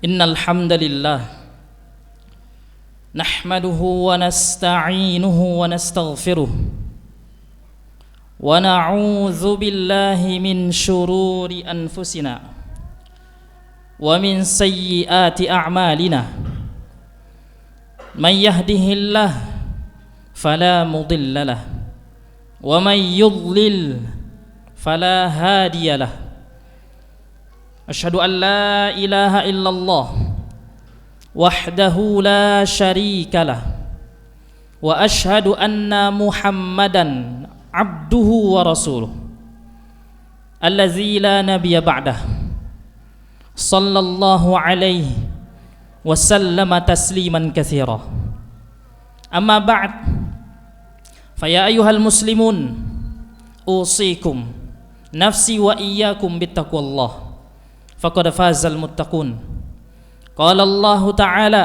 Innal hamdalillah nahmaduhu wa nasta'inuhu wa nastaghfiruh wa na'udzu billahi min shururi anfusina wa min sayyiati a'malina man yahdihillah fala mudilla lah wa man yudlil fala hadiya lah. Asyhadu an la ilaha illallah wahdahu la syarika lah wa asyhadu anna Muhammadan abduhu wa rasuluh allazi la nabiyya ba'dah sallallahu alaihi wa sallama tasliman katsira. Amma ba'd, fa ya ayyuhal muslimun usikum nafsi wa iyyakum bittaqwallah faqad fazal muttaqun. Qala Allah Ta'ala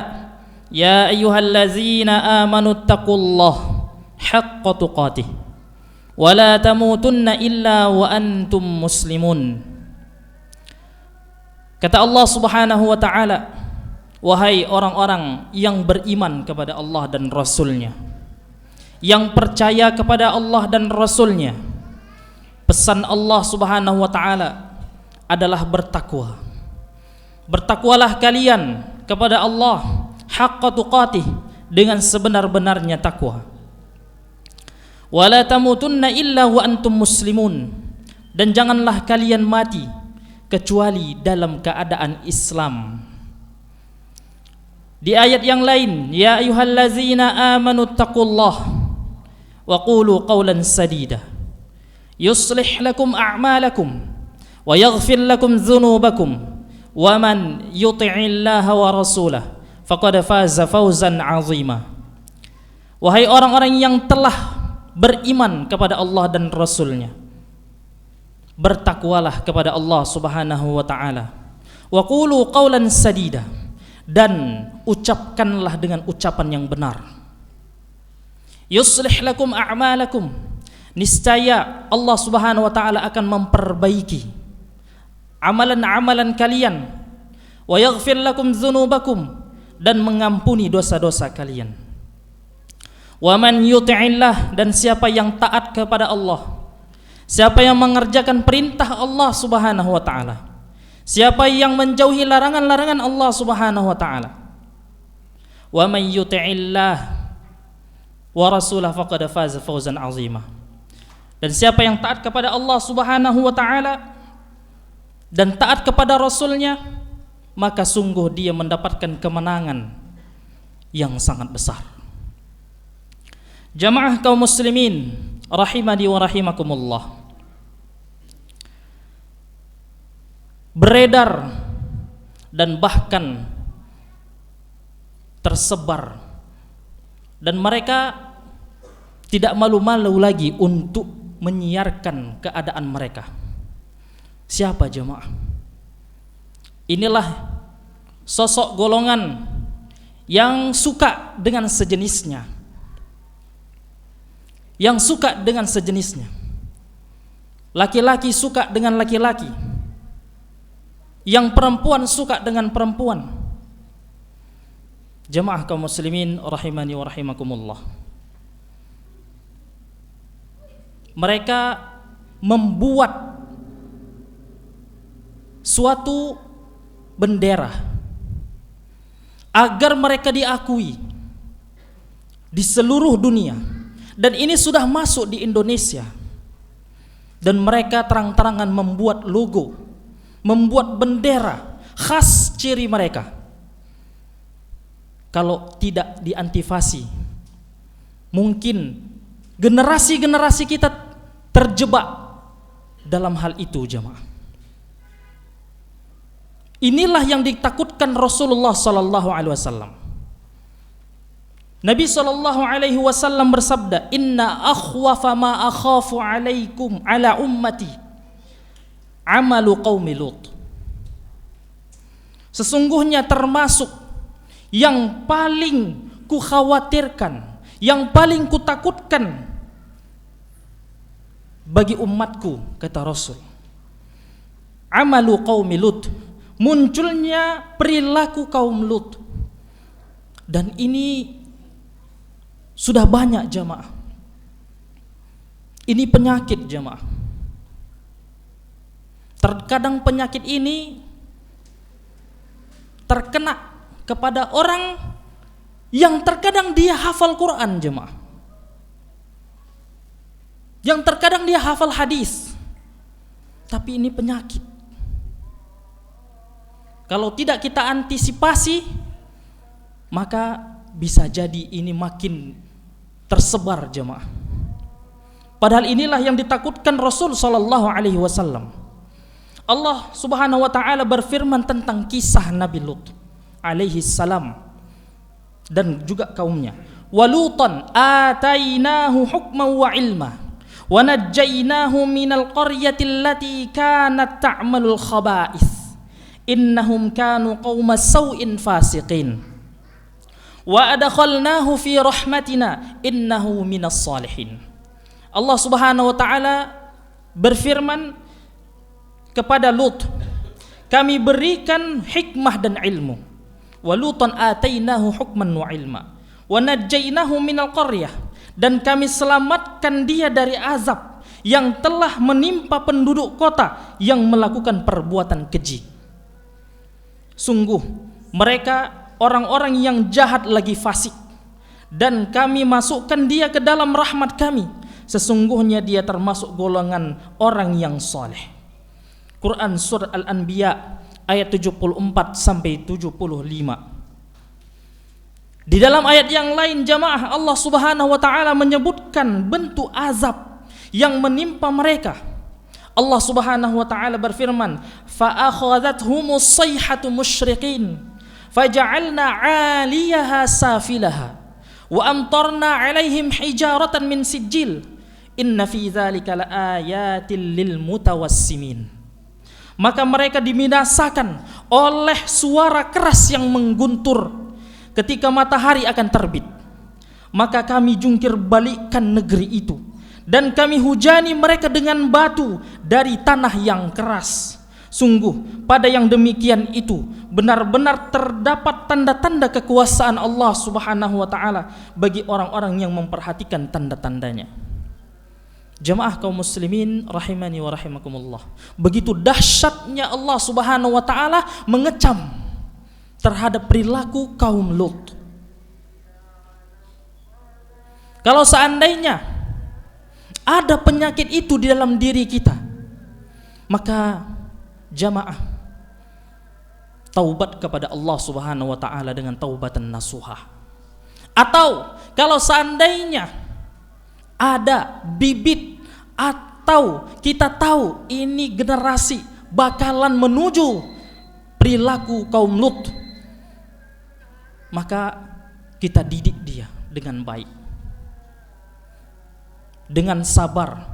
ya ayyuhallazina amanu taqullaha haqqa tuqatih wa la tamutunna illa wa antum muslimun. Kata Allah Subhanahu wa Ta'ala, wahai orang-orang yang beriman kepada Allah dan Rasul-Nya, yang percaya kepada Allah dan Rasul-Nya, pesan Allah Subhanahu wa Ta'ala adalah bertakwa. Bertakwalah kalian kepada Allah haqqa tuqatih, dengan sebenar-benarnya takwa. Wala tamutunna illa wa antum muslimun, dan janganlah kalian mati kecuali dalam keadaan Islam. Di ayat yang lain, ya ayyuhallazina amanu taqullaha wa qulu qawlan sadida yuslih lakum a'malakum wa yaghfir lakum dzunubakum wa man yuti'illaha wa rasulahu faqad faza fawzan 'azima. Wahai orang-orang yang telah beriman kepada Allah dan Rasul-Nya, bertakwalah kepada Allah Subhanahu wa Ta'ala, wa qulu qawlan sadida, dan ucapkanlah dengan ucapan yang benar. Yuslih lakum a'malakum, niscaya Allah Subhanahu wa Ta'ala akan memperbaiki amalan-amalan kalian, wa yaghfir lakum dzunubakum, dan mengampuni dosa-dosa kalian. Wa man yuti'illah, dan siapa yang taat kepada Allah, siapa yang mengerjakan perintah Allah Subhanahu wa Ta'ala, siapa yang menjauhi larangan-larangan Allah Subhanahu wa Ta'ala, wa man yuti'illah wa rasulahu faqad faza fawzan 'azima, dan siapa yang taat kepada Allah Subhanahu wa Ta'ala dan taat kepada Rasul-Nya, maka sungguh dia mendapatkan kemenangan yang sangat besar. Jamaah kaum muslimin rahimani wa rahimakumullah, beredar dan bahkan tersebar, dan mereka tidak malu-malu lagi untuk menyiarkan keadaan mereka. Siapa jemaah? Inilah sosok golongan yang suka dengan sejenisnya, yang suka dengan sejenisnya. Laki-laki suka dengan laki-laki, yang perempuan suka dengan perempuan. Jemaah kaum muslimin rahimani wa rahimakumullah, mereka membuat suatu bendera agar mereka diakui di seluruh dunia, dan ini sudah masuk di Indonesia. Dan mereka terang-terangan membuat logo, membuat bendera khas ciri mereka. Kalau tidak diantisipasi, mungkin generasi-generasi kita terjebak dalam hal itu jemaah. Inilah yang ditakutkan Rasulullah sallallahu alaihi wasallam. Nabi sallallahu alaihi wasallam bersabda, "Inna akhwafa ma akhafu alaikum ala ummati amalu qaumi Lut." Sesungguhnya termasuk yang paling kukhawatirkan, yang paling kutakutkan bagi umatku, kata Rasul, amalu qaumi Lut, munculnya perilaku kaum Lut. Dan ini sudah banyak jamaah. Ini penyakit jamaah. Terkadang penyakit ini terkena kepada orang yang terkadang dia hafal Quran jemaah, yang terkadang dia hafal hadis, tapi ini penyakit. Kalau tidak kita antisipasi, maka bisa jadi ini makin tersebar jemaah. Padahal inilah yang ditakutkan Rasul sallallahu alaihi wasallam. Allah Subhanahu wa taala berfirman tentang kisah Nabi Lut alaihi salam dan juga kaumnya. Walutan atainahu hukman wa ilma wa najjaynahu minal qaryati allati kanat ta'malul khaba'ith innahum kanu qauma sau'in fasiqin wa adkhalnahu fi rahmatina innahu minas salihin. Allah Subhanahu wa taala berfirman kepada Lut, kami berikan hikmah dan ilmu. Walutan atainahu hukman wa ilma wa najjaynahu minal qaryah, dan kami selamatkan dia dari azab yang telah menimpa penduduk kota yang melakukan perbuatan keji. Sungguh mereka orang-orang yang jahat lagi fasik, dan kami masukkan dia ke dalam rahmat kami. Sesungguhnya dia termasuk golongan orang yang soleh. Quran Surah Al-Anbiya ayat 74 sampai 75. Di dalam ayat yang lain jamaah, Allah Subhanahu wa taala menyebutkan bentuk azab yang menimpa mereka. Allah Subhanahu wa taala berfirman, "Fa akhadhathumus sayhatu musyriqin, faja'alna 'aliyaha safilaha, wa amtarna 'alaihim hijaratan min sijil. Inna fi dzalika laayatil lil mutawassimin." Maka mereka dibinasakan oleh suara keras yang mengguntur ketika matahari akan terbit. Maka kami jungkir balikkan negeri itu, dan kami hujani mereka dengan batu dari tanah yang keras. Sungguh pada yang demikian itu benar-benar terdapat tanda-tanda kekuasaan Allah Subhanahu wa taala bagi orang-orang yang memperhatikan tanda-tandanya. Jamaah kaum muslimin rahimani wa rahimakumullah. Begitu dahsyatnya Allah Subhanahu wa taala mengecam terhadap perilaku kaum Lut. Kalau seandainya ada penyakit itu di dalam diri kita, maka jamaah taubat kepada Allah Subhanahu wa taala dengan taubatan nasuha. Atau kalau seandainya ada bibit atau kita tahu ini generasi bakalan menuju perilaku kaum Lut, maka kita didik dia dengan baik, dengan sabar.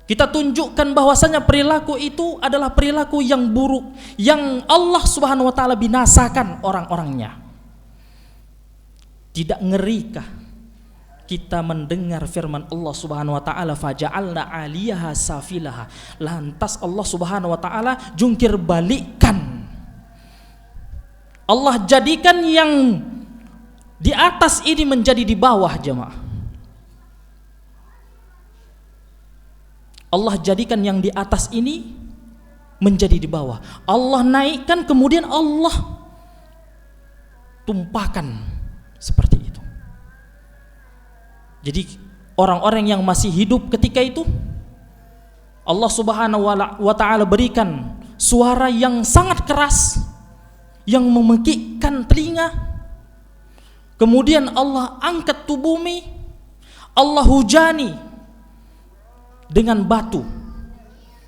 Kita tunjukkan bahwasanya perilaku itu adalah perilaku yang buruk, yang Allah Subhanahu wa taala binasakan orang-orangnya. Tidak ngerikah kita mendengar firman Allah Subhanahu wa taala, faja'alna 'aliyaha safilaha, lantas Allah Subhanahu wa taala jungkir balikkan, Allah jadikan yang di atas ini menjadi di bawah jemaah. Allah jadikan yang di atas ini menjadi di bawah. Allah naikkan, kemudian Allah tumpahkan seperti itu. Jadi orang-orang yang masih hidup ketika itu, Allah Subhanahu wa taala berikan suara yang sangat keras yang memekikkan telinga. Kemudian Allah angkat tubuh bumi, Allah hujani dengan batu.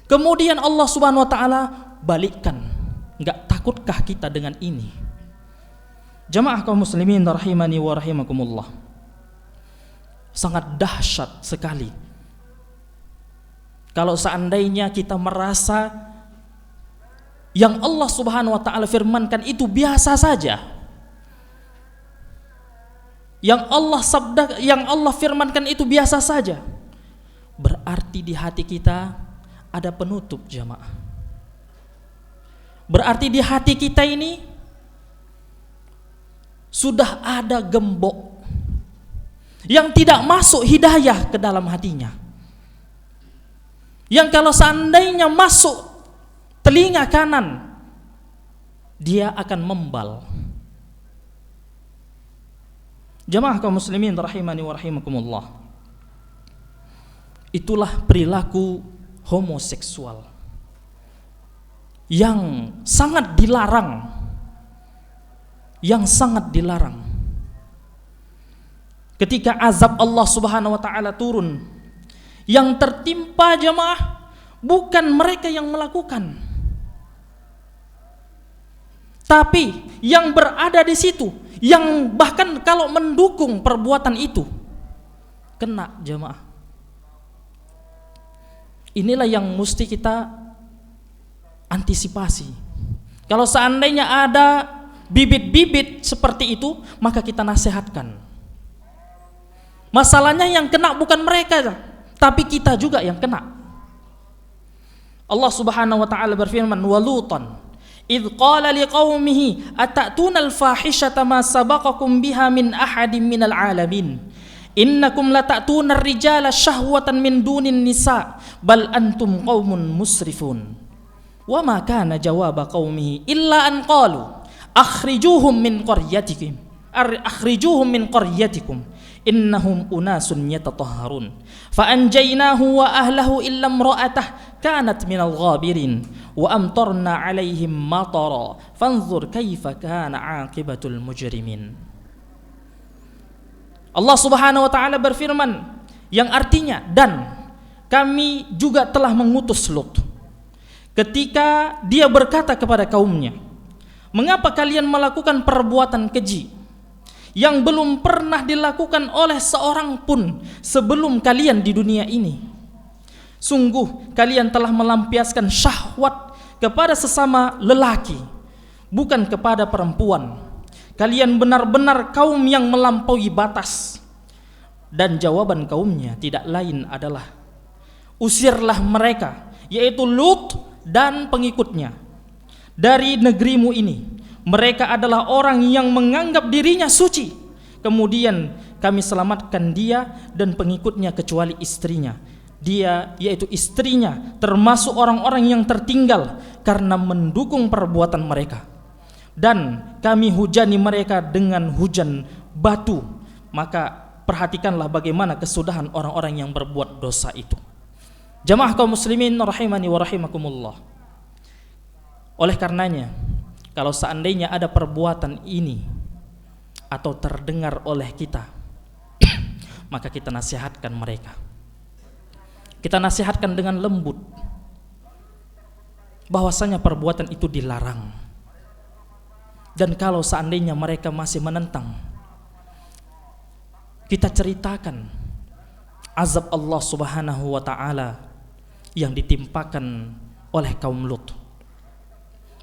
Kemudian Allah Subhanahu wa taala balikkan. Enggak takutkah kita dengan ini? Jamaah kaum muslimin rahimani wa rahimakumullah. Sangat dahsyat sekali kalau seandainya kita merasa yang Allah Subhanahu wa taala firmankan itu biasa saja, yang Allah firmankan itu biasa saja, berarti di hati kita ada penutup jamaah. Berarti di hati kita ini sudah ada gembok yang tidak masuk hidayah ke dalam hatinya, yang kalau seandainya masuk telinga kanan, dia akan membal. Jamaah kaum muslimin rahimani wa rahimakumullah, itulah perilaku homoseksual yang sangat dilarang, yang sangat dilarang. Ketika azab Allah Subhanahu wa taala turun, yang tertimpa jamaah bukan mereka yang melakukan, tapi yang berada di situ, yang bahkan kalau mendukung perbuatan itu kena jamaah. Inilah yang mesti kita antisipasi. Kalau seandainya ada bibit-bibit seperti itu, maka kita nasihatkan. Masalahnya yang kena bukan mereka, tapi kita juga yang kena. Allah Subhanahu wa taala berfirman, "Wa Lutan idz qala liqaumihi atatuna al-fahishata ma sabaqakum biha min ahadin minal alamin. Innakum latatuna ar-rijala syahwatan min dunin nisa bal antum qaumun musrifun." Wa ma kana jawaba qaumihi illa an qalu akhrijuhum min qaryatikum innahum unasun yatatahharun fa anjaynahu wa ahlahu illa imra'atah kanat minal ghabirin wa amtarna 'alaihim matara fanzur kaifa kana 'aqibatul mujrimin. Allah Subhanahu wa taala berfirman yang artinya, dan kami juga telah mengutus Lut ketika dia berkata kepada kaumnya, "Mengapa kalian melakukan perbuatan keji yang belum pernah dilakukan oleh seorang pun sebelum kalian di dunia ini? Sungguh kalian telah melampiaskan syahwat kepada sesama lelaki, bukan kepada perempuan. Kalian benar-benar kaum yang melampaui batas." Dan jawaban kaumnya tidak lain adalah, "Usirlah mereka," yaitu Lut dan pengikutnya, "dari negerimu ini. Mereka adalah orang yang menganggap dirinya suci. Kemudian kami selamatkan dia dan pengikutnya kecuali istrinya. Dia, yaitu istrinya, termasuk orang-orang yang tertinggal karena mendukung perbuatan mereka. Dan kami hujani mereka dengan hujan batu. Maka perhatikanlah bagaimana kesudahan orang-orang yang berbuat dosa itu." Jamaah kaum muslimin rahimani wa rahimakumullah. Oleh karenanya, kalau seandainya ada perbuatan ini atau terdengar oleh kita, maka kita nasihatkan mereka. Kita nasihatkan dengan lembut bahwasanya perbuatan itu dilarang. Dan kalau seandainya mereka masih menentang, kita ceritakan azab Allah Subhanahu wa taala yang ditimpakan oleh kaum Lut.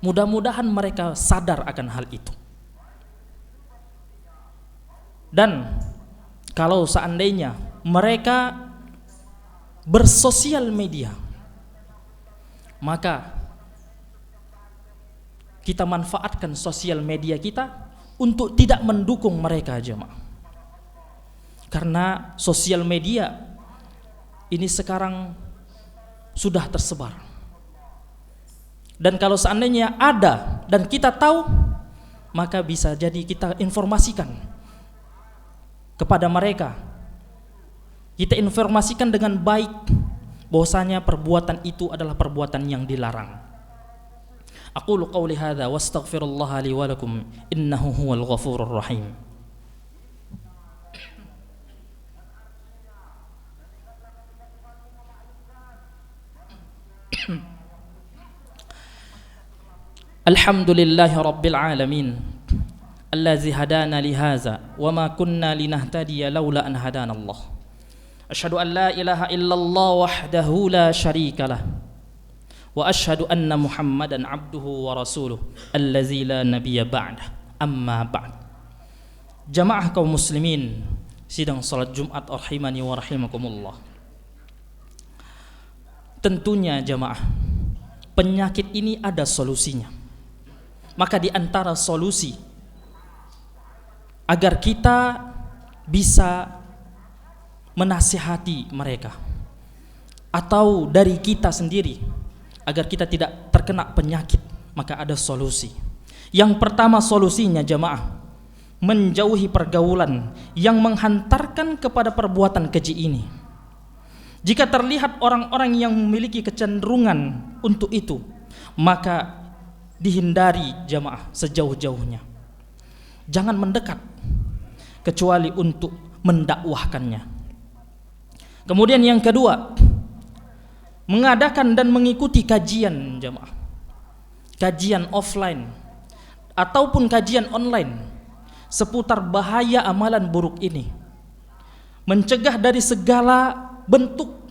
Mudah-mudahan mereka sadar akan hal itu. Dan kalau seandainya mereka bersosial media, maka kita manfaatkan sosial media kita untuk tidak mendukung mereka, jemaah. Karena sosial media ini sekarang sudah tersebar. Dan kalau seandainya ada dan kita tahu, maka bisa jadi kita informasikan kepada mereka. Kita informasikan dengan baik bahwasanya perbuatan itu adalah perbuatan yang dilarang. Aqulu qawli hadza wastaghfirullaha li wa lakum innahu huwal ghafurur rahim. Alhamdulillahi rabbil alamin allazi hadana lihaza wa ma kunna linahtadiya laula an hadana Allah. Asyhadu an la ilaha illallah wahdahu la syarikalah wa asyhadu anna Muhammadan abduhu wa rasuluh allazi la nabiyya ba'dah. Amma ba'd. Jamaah kaum muslimin sidang salat Jumat rahimani wa rahimakumullah. Tentunya jamaah, penyakit ini ada solusinya. Maka di antara solusi agar kita bisa menasihati mereka, atau dari kita sendiri agar kita tidak terkena penyakit, maka ada solusi. Yang pertama solusinya jamaah, menjauhi pergaulan yang menghantarkan kepada perbuatan keji ini. Jika terlihat orang-orang yang memiliki kecenderungan untuk itu, maka dihindari jamaah sejauh-jauhnya. Jangan mendekat kecuali untuk mendakwahkannya. Kemudian yang kedua, mengadakan dan mengikuti kajian jamaah, kajian offline ataupun kajian online seputar bahaya amalan buruk ini, mencegah dari segala bentuk,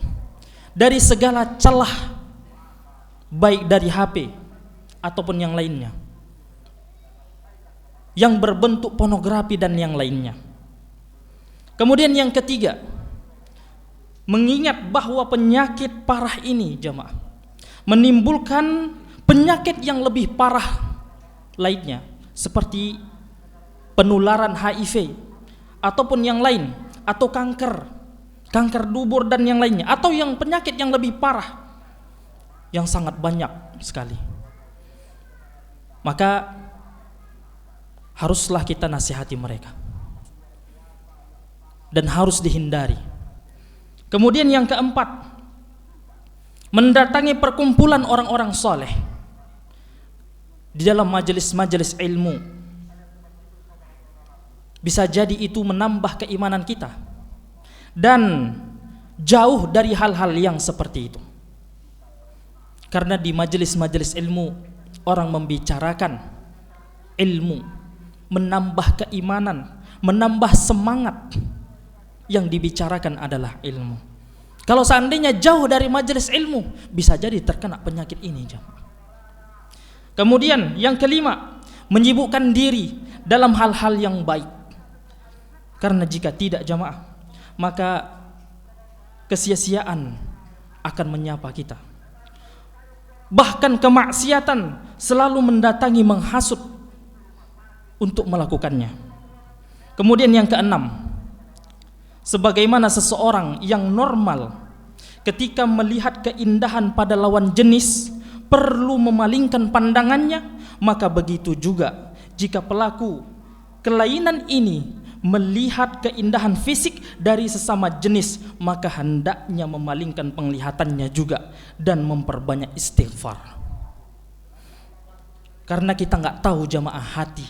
dari segala celah, baik dari HP ataupun yang lainnya, yang berbentuk pornografi dan yang lainnya. Kemudian yang ketiga, mengingat bahwa penyakit parah ini jamaah menimbulkan penyakit yang lebih parah lainnya, seperti penularan HIV ataupun yang lain, atau kanker dubur dan yang lainnya, atau yang penyakit yang lebih parah yang sangat banyak sekali. Maka haruslah kita nasihati mereka dan harus dihindari. Kemudian yang keempat, mendatangi perkumpulan orang-orang soleh di dalam majelis-majelis ilmu. Bisa jadi itu menambah keimanan kita, dan jauh dari hal-hal yang seperti itu. Karena di majelis-majelis ilmu orang membicarakan ilmu, menambah keimanan, menambah semangat. Yang dibicarakan adalah ilmu. Kalau seandainya jauh dari majelis ilmu, bisa jadi terkena penyakit ini jemaah. Kemudian yang kelima, menyibukkan diri dalam hal-hal yang baik. Karena jika tidak jemaah, maka kesia-siaan akan menyapa kita. Bahkan kemaksiatan selalu mendatangi, menghasut untuk melakukannya. Kemudian yang keenam, sebagaimana seseorang yang normal ketika melihat keindahan pada lawan jenis perlu memalingkan pandangannya, maka begitu juga jika pelaku kelainan ini melihat keindahan fisik dari sesama jenis, maka hendaknya memalingkan penglihatannya juga dan memperbanyak istighfar. Karena kita nggak tahu jamaah hati.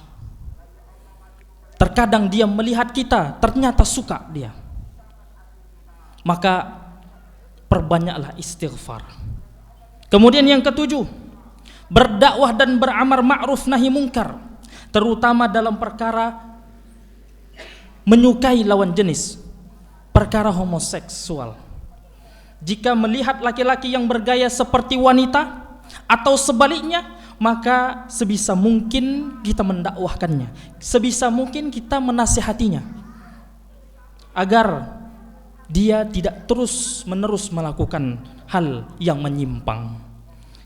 Terkadang dia melihat kita ternyata suka dia. Maka perbanyaklah istighfar. Kemudian yang ketujuh, berdakwah dan beramar ma'ruf nahi mungkar, terutama dalam perkara menyukai lawan jenis, perkara homoseksual. Jika melihat laki-laki yang bergaya seperti wanita atau sebaliknya, maka sebisa mungkin kita mendakwahkannya, sebisa mungkin kita menasihatinya agar dia tidak terus-menerus melakukan hal yang menyimpang.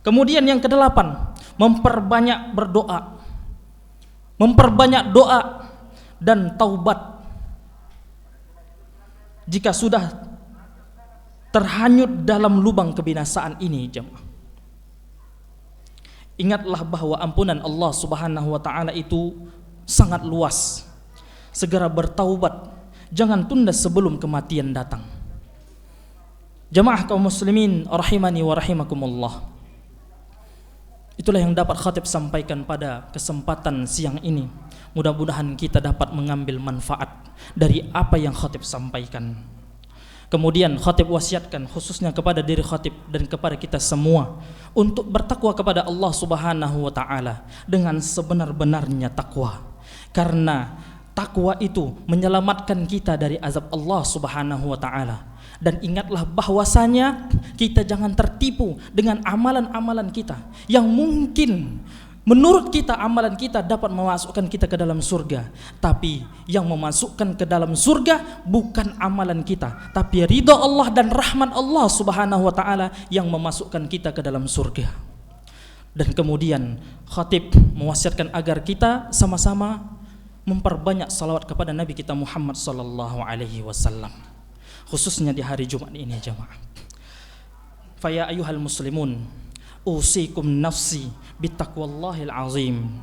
Kemudian yang kedelapan, memperbanyak berdoa, memperbanyak doa dan taubat jika sudah terhanyut dalam lubang kebinasaan ini jemaah. Ingatlah bahwa ampunan Allah Subhanahu wa taala itu sangat luas. Segera bertaubat, jangan tunda sebelum kematian datang. Jamaah kaum muslimin rahimani wa rahimakumullah. Itulah yang dapat khatib sampaikan pada kesempatan siang ini. Mudah-mudahan kita dapat mengambil manfaat dari apa yang khatib sampaikan. Kemudian khatib wasiatkan khususnya kepada diri khatib dan kepada kita semua untuk bertakwa kepada Allah Subhanahu wa taala dengan sebenar-benarnya takwa. Karena takwa itu menyelamatkan kita dari azab Allah Subhanahu wa taala. Dan ingatlah bahwasanya kita jangan tertipu dengan amalan-amalan kita yang mungkin menurut kita amalan kita dapat memasukkan kita ke dalam surga, tapi yang memasukkan ke dalam surga bukan amalan kita, tapi ridha Allah dan rahmat Allah Subhanahu wa taala yang memasukkan kita ke dalam surga. Dan kemudian khatib mewasiatkan agar kita sama-sama memperbanyak salawat kepada Nabi kita Muhammad sallallahu alaihi wasallam, khususnya di hari Jumat ini jemaah. Fa ya ayyuhal muslimun, usikum nafsi bittaqwallahil azim.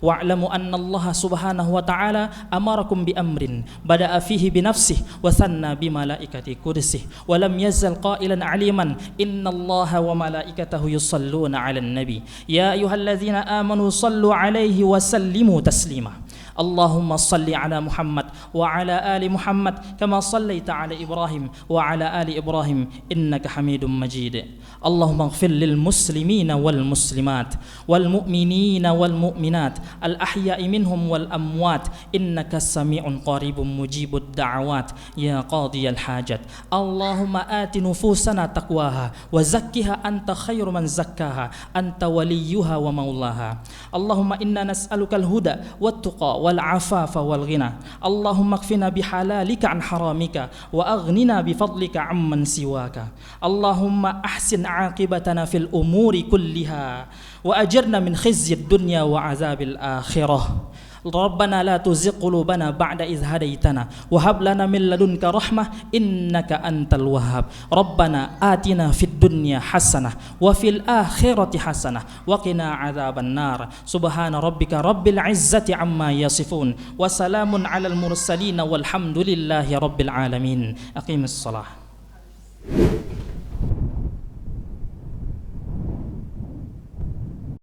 Wa'lamu anna Allah subhanahu wa ta'ala amarakum bi amrin bada'a fihi bi nafsihi wa thanna bi malaikati kursih wa lam yazal qailan aliman inna Allah wa malaikatahu yusalluna 'alan nabi ya ayyuhalladzina amanu sallu 'alaihi wa sallimu taslima. Allahumma salli ala Muhammad wa ala ali Muhammad kama sallaita ala Ibrahim wa ala ali Ibrahim innaka Hamidum Majid. Allahumma ighfir lil muslimina wal muslimat wal mu'minina wal mu'minat al ahya'i minhum wal amwat innaka sami'un qaribun mujibud da'awat ya qadiyal hajat. Allahumma ati nufusana taqwaha wa zakkiha anta khairu man zakkaha anta waliyuha wa maulaha. Allahumma inna nas'aluka al huda wat tuqa wal afafa wal ghina. Allahumma kfina bihalalika an haramika wa aghnina bifadlika amman siwaka. Allahumma ahsin aqibatana fil umuri kulliha wa ajirna min khizyid dunya wa azabil akhirah. Rabbana la tuzigh qulubana ba'da idh hadaytana wa hab lana min ladunka rahmah innaka antal wahhab. Rabbana atina fid dunya hasanah wa fil akhirati hasanah wa qina adzaban nar. Subhana rabbika rabbil izzati amma yasifun wa salamun alal mursalin walhamdulillahi rabbil alamin. Aqimus shalah.